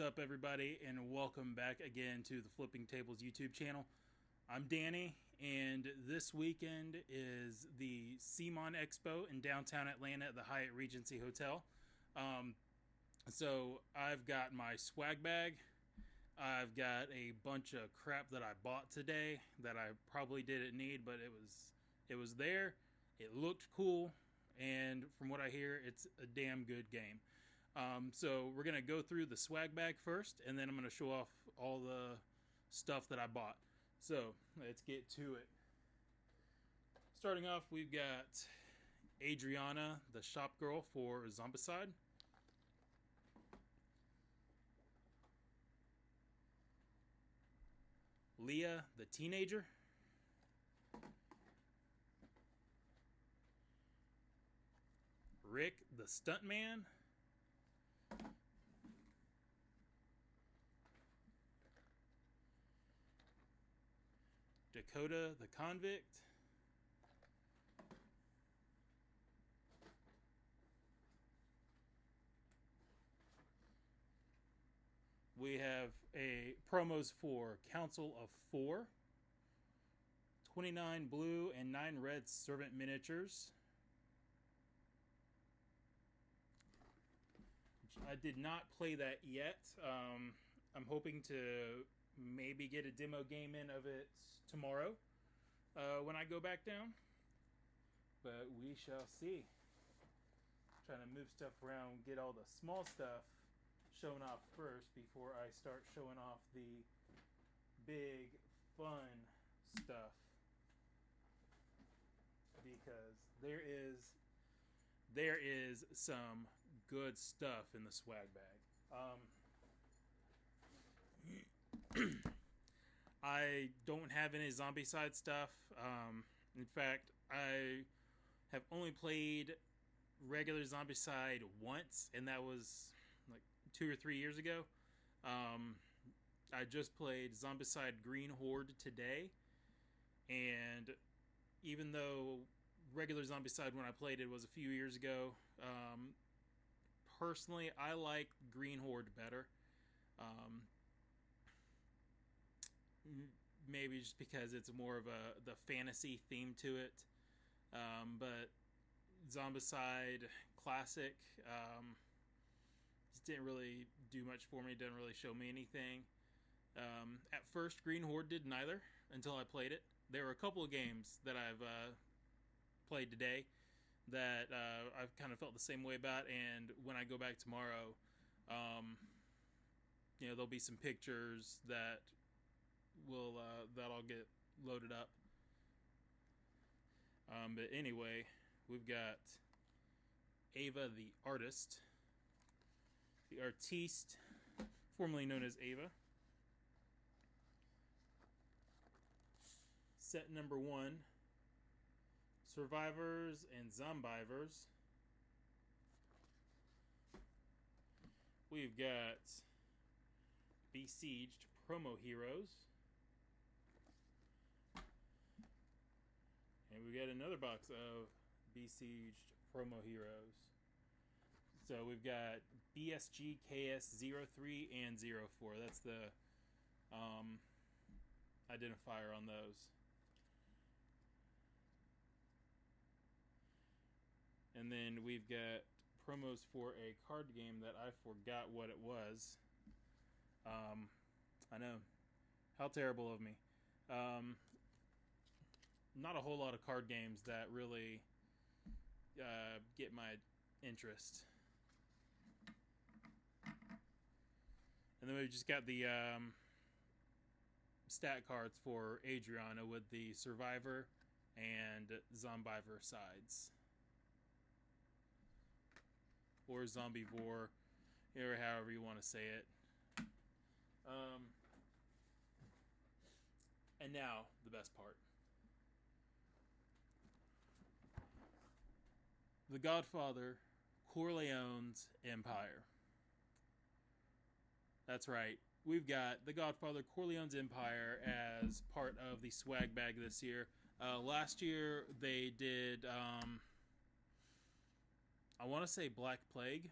up, everybody, and welcome back again to the Flipping Tables YouTube channel. I'm Danny, and this weekend is the CMON Expo in downtown Atlanta at the Hyatt Regency Hotel. So I've got my swag bag. I've got a bunch of crap that I bought today that I probably didn't need, but it was there. It looked cool, and from what I hear, it's a damn good game. So we're going to go through the swag bag first, and then I'm going to show off all the stuff that I bought. So let's get to it. Starting off, we've got Adriana, the shop girl for Zombicide. Lea, the teenager. Rick, the stuntman. Dakota, the convict. We have promos for Council of 4, 29 blue and 9 red servant miniatures. I did not play that yet. I'm hoping to maybe get a demo game in of it tomorrow when I go back down, but we shall see. Trying to move stuff around, get all the small stuff shown off first before I start showing off the big fun stuff, because there is some good stuff in the swag bag. I don't have any Zombicide stuff. In fact, I have only played regular Zombicide once, and that was like 2 or 3 years ago. I just played Zombicide Green Horde today, and even though regular Zombicide when I played it was a few years ago, personally I like Green Horde better. Maybe just because it's more of the fantasy theme to it, but Zombicide Classic just didn't really do much for me. Didn't really show me anything. At first, Green Horde did neither until I played it. There were a couple of games that I've played today that I've kind of felt the same way about, and when I go back tomorrow, there'll be some pictures that that'll get loaded up. But anyway, we've got Ava the artist, the artiste, formerly known as Ava. Set number 1, Survivors and Zomb'ivors. We've got Besieged Promo Heroes. And we got another box of Besieged Promo Heroes. So we've got BSG KS03 and 04. That's the identifier on those. And then we've got promos for a card game that I forgot what it was. I know. How terrible of me. Not a whole lot of card games that really get my interest. And then we've just got the stat cards for Adriana with the Survivor and Zomb'ivor sides. Or Zomb'ivor, or however you want to say it. And now, the best part. The Godfather, Corleone's Empire. That's right. We've got the Godfather, Corleone's Empire as part of the swag bag this year. Last year they did, I want to say Black Plague.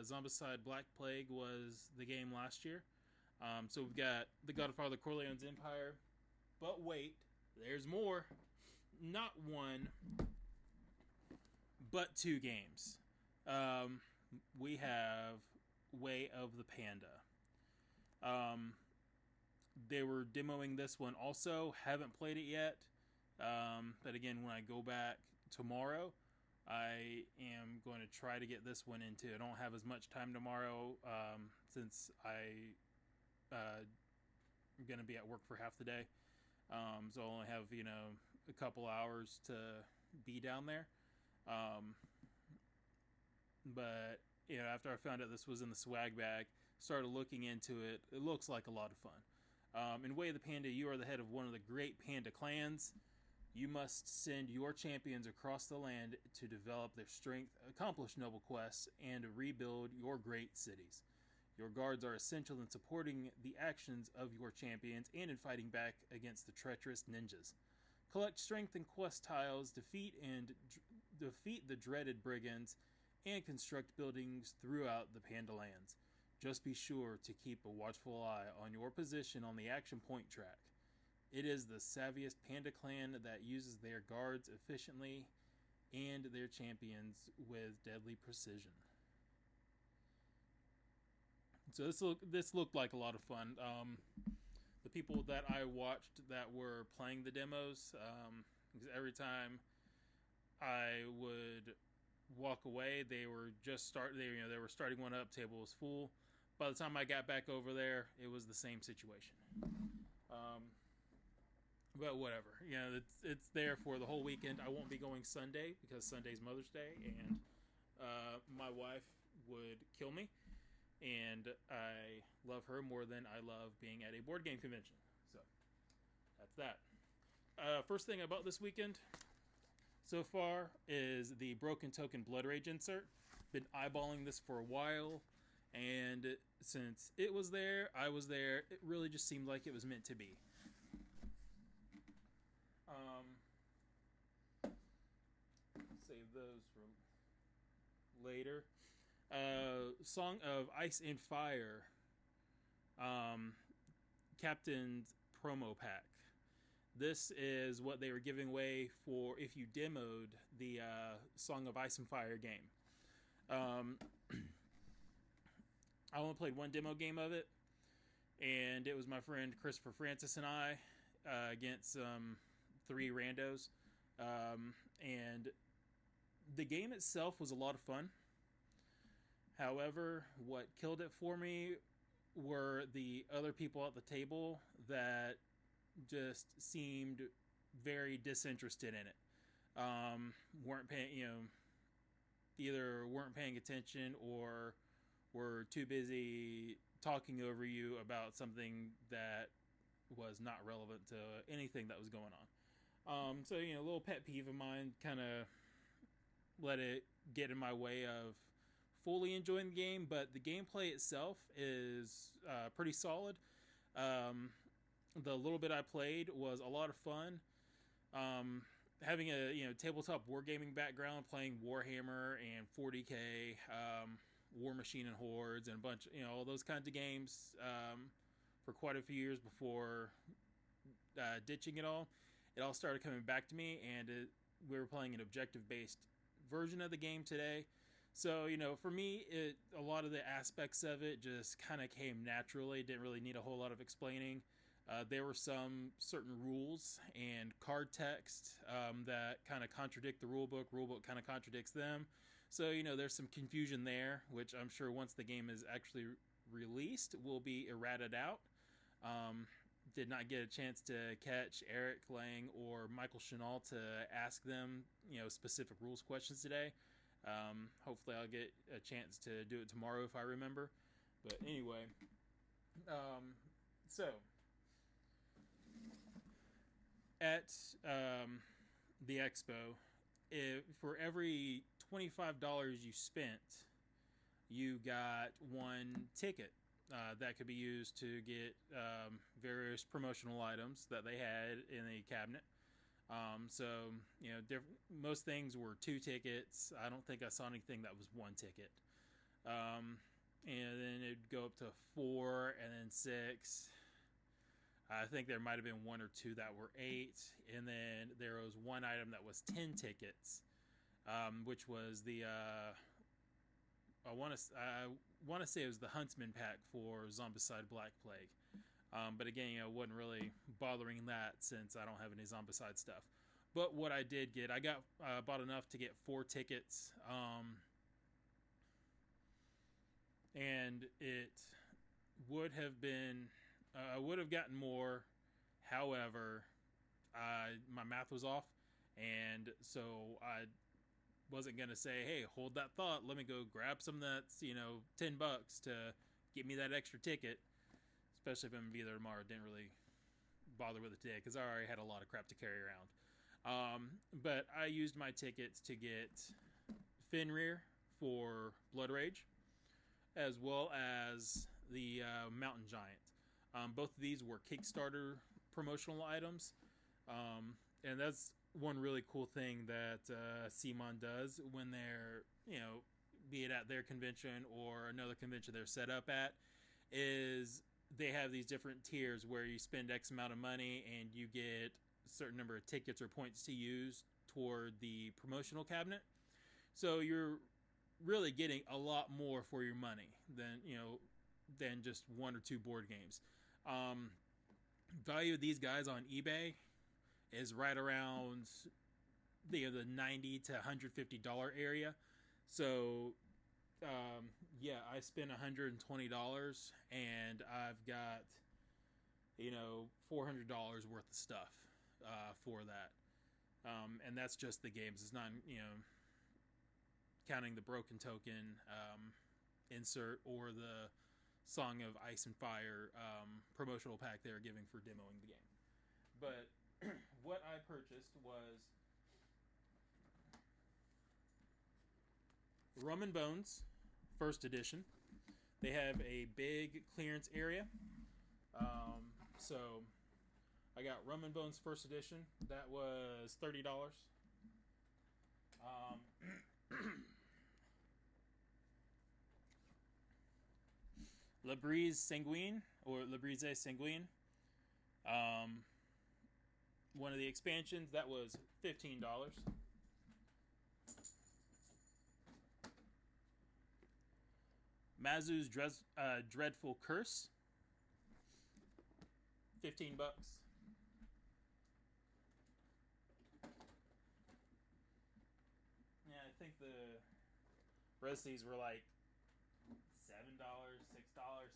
Zombicide Black Plague was the game last year. So we've got the Godfather Corleone's Empire. But wait, there's more. Not one, but 2 games. We have Way of the Panda. They were demoing this one also. Haven't played it yet. But again, when I go back tomorrow, I am going to try to get this one into. I don't have as much time tomorrow since I'm going to be at work for half the day. So I'll only have, a couple hours to be down there. But, after I found out this was in the swag bag, started looking into it. It looks like a lot of fun. In Way of the Panda, you are the head of one of the great panda clans. You must send your champions across the land to develop their strength, accomplish noble quests, and rebuild your great cities. Your guards are essential in supporting the actions of your champions and in fighting back against the treacherous ninjas. Collect strength and quest tiles, defeat the dreaded brigands, and construct buildings throughout the Panda lands. Just be sure to keep a watchful eye on your position on the action point track. It is the savviest panda clan that uses their guards efficiently and their champions with deadly precision. So this looked like a lot of fun. The people that I watched that were playing the demos, because every time I would walk away, they were they were starting one up. Table was full. By the time I got back over there, it was the same situation. But whatever, it's there for the whole weekend. I won't be going Sunday because Sunday's Mother's Day, and my wife would kill me. And I love her more than I love being at a board game convention. So that's that. First thing I bought this weekend so far is the Broken Token Blood Rage insert. Been eyeballing this for a while, and since it was there, I was there. It really just seemed like it was meant to be. Save those for later. Song of Ice and Fire, Captain's Promo Pack. This is what they were giving away for if you demoed the Song of Ice and Fire game. I only played one demo game of it, and it was my friend Christopher Francis and I against 3 randos. And the game itself was a lot of fun. However, what killed it for me were the other people at the table that just seemed very disinterested in it. Weren't paying, either weren't paying attention or were too busy talking over you about something that was not relevant to anything that was going on. So, a little pet peeve of mine, kind of let it get in my way of fully enjoying the game, but the gameplay itself is pretty solid. The little bit I played was a lot of fun. Having a tabletop wargaming background, playing Warhammer and 40K, War Machine and Hordes, and a bunch, all those kinds of games for quite a few years before ditching it all. It all started coming back to me, and we were playing an objective-based version of the game today. So, for me, a lot of the aspects of it just kind of came naturally. Didn't really need a whole lot of explaining. There were some certain rules and card text that kind of contradict the rulebook. Rulebook kind of contradicts them. So, there's some confusion there, which I'm sure once the game is actually released will be errated out. Did not get a chance to catch Eric Lang or Michael Chanel to ask them, specific rules questions today. Hopefully I'll get a chance to do it tomorrow if I remember. But anyway, so at the expo, for every $25 you spent, you got 1 ticket that could be used to get various promotional items that they had in the cabinet. So, most things were 2 tickets. I don't think I saw anything that was 1 ticket. And then it'd go up to 4 and then 6. I think there might have been 1 or 2 that were 8, and then there was one item that was 10 tickets, which was the I want to say it was the Huntsman pack for Zombicide Black Plague. But again, wasn't really bothering that since I don't have any Zombicide stuff. But what I did get, I got bought enough to get 4 tickets, and it would have been. I would have gotten more, however, my math was off, and so I wasn't going to say, hey, hold that thought, let me go grab some that's, $10 to get me that extra ticket, especially if I'm going to be there tomorrow. Didn't really bother with it today, because I already had a lot of crap to carry around. But I used my tickets to get Fenrir for Blood Rage, as well as the Mountain Giant. Both of these were Kickstarter promotional items, and that's one really cool thing that CMON does when they're, be it at their convention or another convention they're set up at, is they have these different tiers where you spend X amount of money and you get a certain number of tickets or points to use toward the promotional cabinet. So you're really getting a lot more for your money than just 1 or 2 board games. Value of these guys on eBay is right around the $90 to $150 area. So I spent $120 and I've got $400 worth of stuff for that, and that's just the games. It's not counting the Broken Token insert or the Song of Ice and Fire promotional pack they're giving for demoing the game. But what I purchased was Rum and Bones First Edition. They have a big clearance area. So I got Rum and Bones First Edition. That was $30. La Brise Sanguine, or La Brise Sanguine. One of the expansions, that was $15. Mazu's Dreadful Curse, $15. Yeah, I think the rest of these were like $7, $6,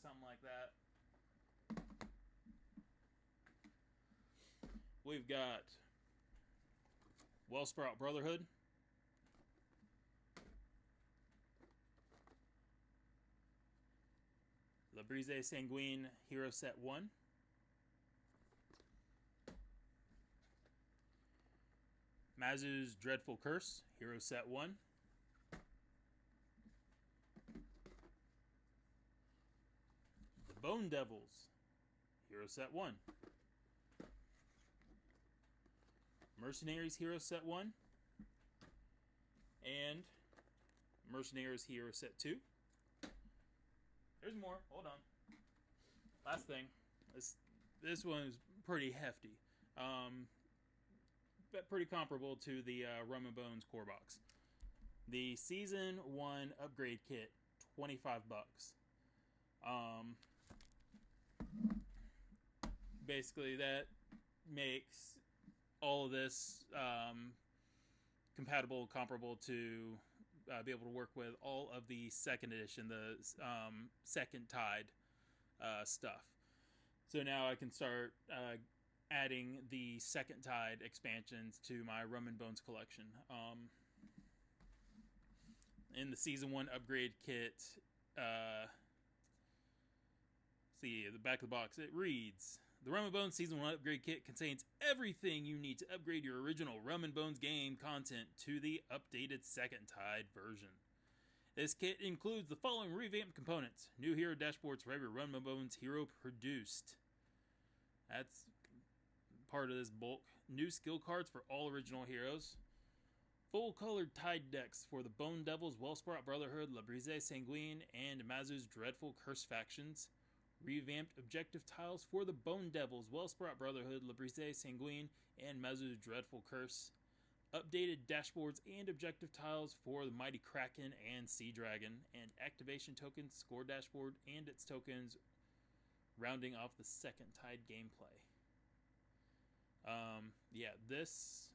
something like that. We've got Wellsprout Brotherhood, La Brise Sanguine Hero Set 1, Mazu's Dreadful Curse Hero Set 1, The Bone Devils Hero Set 1, Mercenaries Hero Set 1, and Mercenaries Hero Set 2. There's more. Hold on. Last thing. This one is pretty hefty. But pretty comparable to the Rum and Bones core box. The Season 1 upgrade kit, $25. Basically, that makes all of this comparable to be able to work with all of the second edition, the second Tide stuff. So now I can start adding the second Tide expansions to my Rum and Bones collection. In the Season 1 upgrade kit, see the back of the box, it reads, the Rum and Bones Season 1 upgrade kit contains everything you need to upgrade your original Rum and Bones game content to the updated second Tide version. This kit includes the following revamped components: new hero dashboards for every Rum and Bones hero produced. That's part of this bulk. New skill cards for all original heroes. Full colored tide decks for the Bone Devils, Wellsprout Brotherhood, La Brise Sanguine, and Mazu's Dreadful Curse factions. Revamped objective tiles for the Bone Devils, Wellsprout Brotherhood, La Brise Sanguine, and Mazu's Dreadful Curse. Updated dashboards and objective tiles for the Mighty Kraken and Sea Dragon, and activation tokens, score dashboard, and its tokens, rounding off the second Tide gameplay. Yeah, this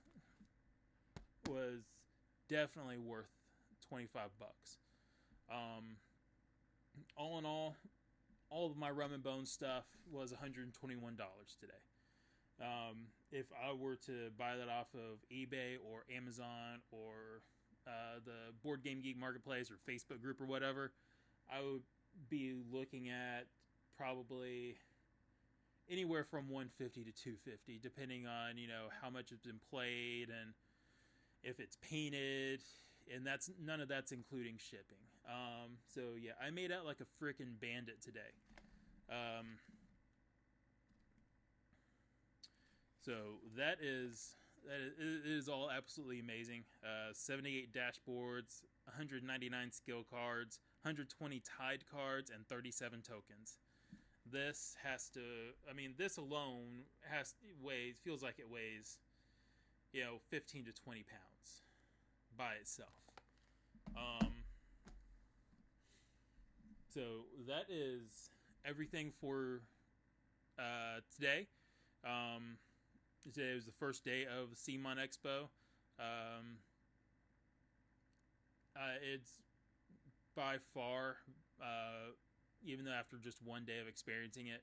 was definitely worth $25. All in all of my Rum and Bones stuff was $121 today. If I were to buy that off of eBay or Amazon or the Board Game Geek Marketplace or Facebook group or whatever, I would be looking at probably anywhere from $150 to $250, depending on how much it's been played and if it's painted, and none of that's including shipping. So yeah, I made out like a freaking bandit today. So that is all absolutely amazing. 78 dashboards, 199 skill cards, 120 tide cards, and 37 tokens. This this alone feels like it weighs 15 to 20 pounds by itself. So that is everything for today. Today was the first day of CMON Expo. It's by far, even though after just one day of experiencing it,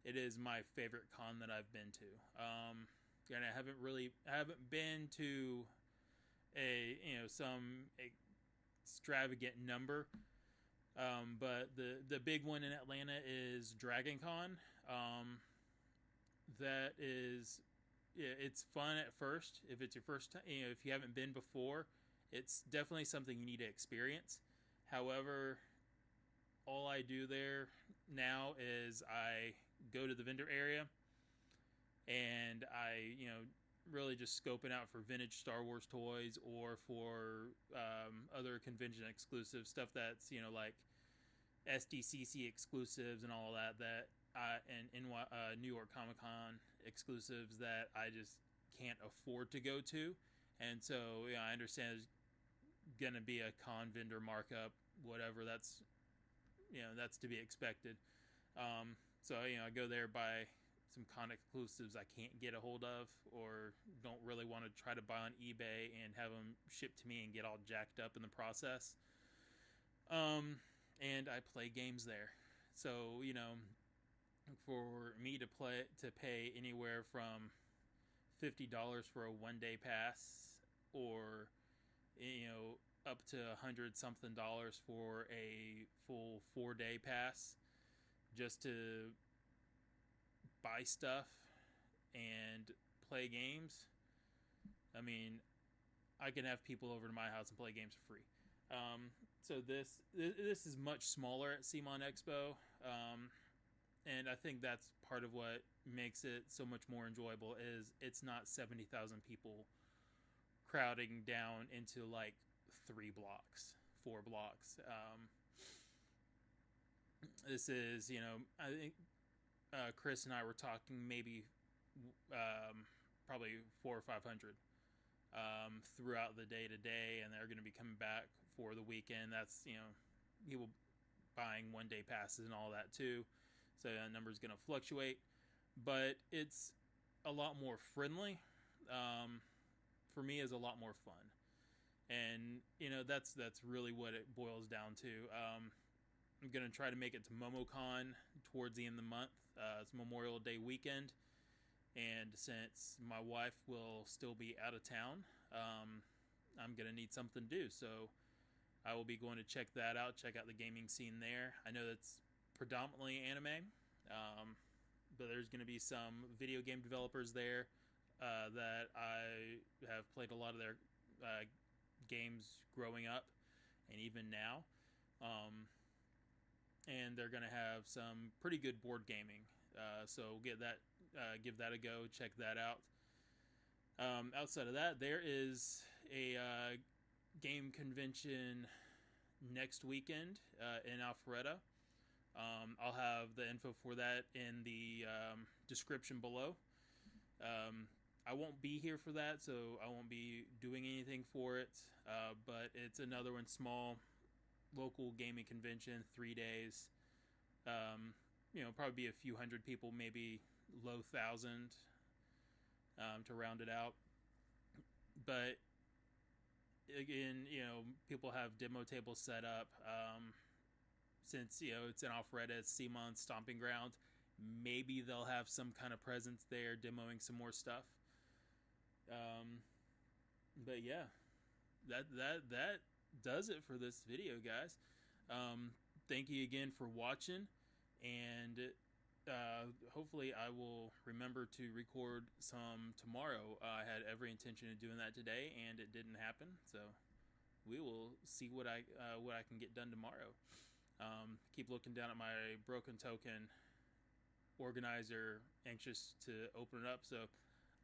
it is my favorite con that I've been to. And I haven't been to some extravagant number. But the big one in Atlanta is Dragon Con. That is, it's fun at first. If it's your first time, if you haven't been before, it's definitely something you need to experience. However, all I do there now is I go to the vendor area and I, really just scoping out for vintage Star Wars toys or for other convention exclusive stuff that's, like SDCC exclusives and all of that and New York Comic Con exclusives that I just can't afford to go to. And so, I understand there's going to be a con vendor markup, whatever. That's to be expected. So, I go there, buy some con exclusives I can't get a hold of or don't really want to try to buy on eBay and have them shipped to me and get all jacked up in the process. And I play games there. So, for me to pay anywhere from $50 for a one-day pass or, up to $100 something for a full 4-day pass just to buy stuff and play games. I can have people over to my house and play games for free. So this is much smaller at CMON Expo, and I think that's part of what makes it so much more enjoyable is it's not 70,000 people crowding down into like 4 blocks. This is, I think Chris and I were talking maybe probably 400 or 500 throughout the day today, and they're going to be coming back for the weekend. That's, people buying one-day passes and all that too. So that number is going to fluctuate, but it's a lot more friendly. For me, is a lot more fun, and that's really what it boils down to. I'm going to try to make it to MoMo Con towards the end of the month. It's Memorial Day weekend, and since my wife will still be out of town, I'm going to need something to do. So I will be going to check that out, check out the gaming scene there. I know that's predominantly anime, but there's going to be some video game developers there that I have played a lot of their games growing up and even now. And they're going to have some pretty good board gaming. So give that a go, check that out. Outside of that, there is a game convention next weekend in Alpharetta. I'll have the info for that in the description below. I won't be here for that, so I won't be doing anything for it. But it's another one, small local gaming convention, 3 days. Probably be a few hundred people, maybe low thousand to round it out. But again, people have demo tables set up. Since it's in Alpharetta, it's CMON stomping ground. Maybe they'll have some kind of presence there, demoing some more stuff. But yeah, that does it for this video, guys. Thank you again for watching, and hopefully I will remember to record some tomorrow. I had every intention of doing that today, and it didn't happen. So we will see what I can get done tomorrow. Keep looking down at my broken token organizer, anxious to open it up. So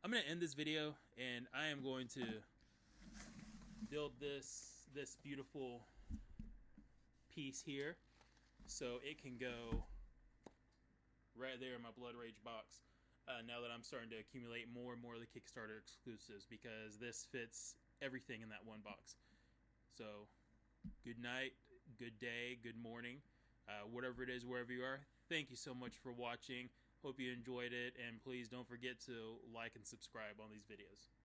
I'm going to end this video, and I am going to build this beautiful piece here so it can go right there in my Blood Rage box. Now that I'm starting to accumulate more and more of the Kickstarter exclusives, because this fits everything in that one box. So good night, good day, good morning, whatever it is, wherever you are. Thank you so much for watching. Hope you enjoyed it, and please don't forget to like and subscribe on these videos.